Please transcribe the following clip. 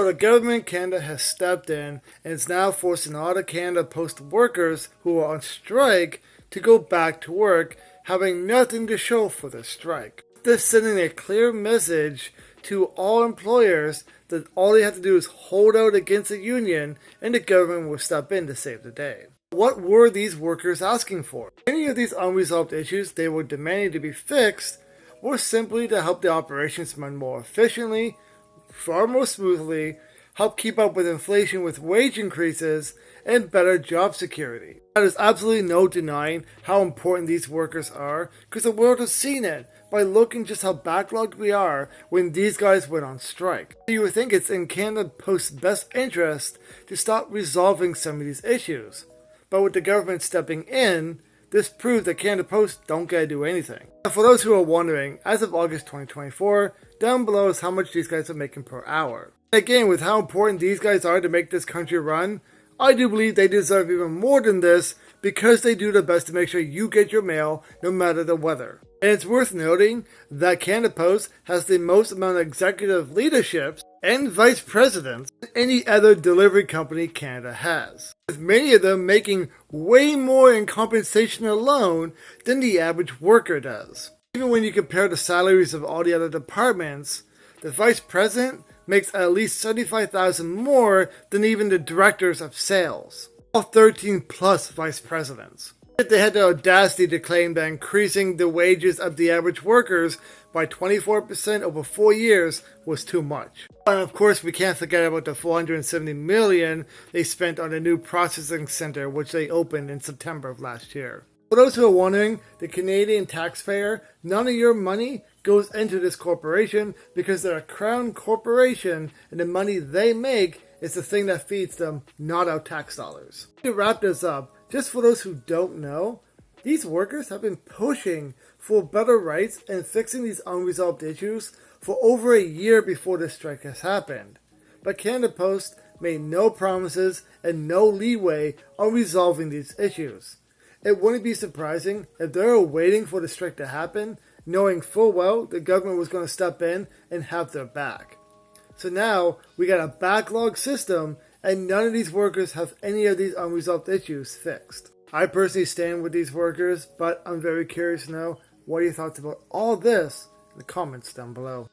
the government Canada has stepped in and is now forcing a lot of Canada Post workers who are on strike to go back to work, having nothing to show for the strike. This sending a clear message to all employers that all they have to do is hold out against the union and the government will step in to save the day. What were these workers asking for? Many of these unresolved issues they were demanding to be fixed were simply to help the operations run more efficiently, far more smoothly, help keep up with inflation with wage increases, and better job security. There's absolutely no denying how important these workers are, because the world has seen it by looking just how backlogged we are when these guys went on strike. You would think it's in Canada Post's best interest to stop resolving some of these issues, but with the government stepping in, this proves that Canada Post don't gotta do anything. Now, for those who are wondering, as of August 2024, down below is how much these guys are making per hour. Again, with how important these guys are to make this country run, I do believe they deserve even more than this because they do their best to make sure you get your mail no matter the weather. And it's worth noting that Canada Post has the most amount of executive leaderships and vice presidents than any other delivery company Canada has, with many of them making way more in compensation alone than the average worker does. Even when you compare the salaries of all the other departments, the vice president makes at least $75,000 more than even the directors of sales, all 13 plus vice presidents. Yet they had the audacity to claim that increasing the wages of the average workers by 24% over 4 years was too much. And of course, we can't forget about the $470 million they spent on a new processing center which they opened in September of last year. For those who are wondering, the Canadian taxpayer, none of your money goes into this corporation because they're a crown corporation and the money they make is the thing that feeds them, not our tax dollars. To wrap this up, just for those who don't know, these workers have been pushing for better rights and fixing these unresolved issues for over a year before this strike has happened. But Canada Post made no promises and no leeway on resolving these issues. It wouldn't be surprising if they were waiting for the strike to happen, knowing full well the government was going to step in and have their back. So now we got a backlog system and none of these workers have any of these unresolved issues fixed. I personally stand with these workers, but I'm very curious to know what are your thoughts about all this in the comments down below.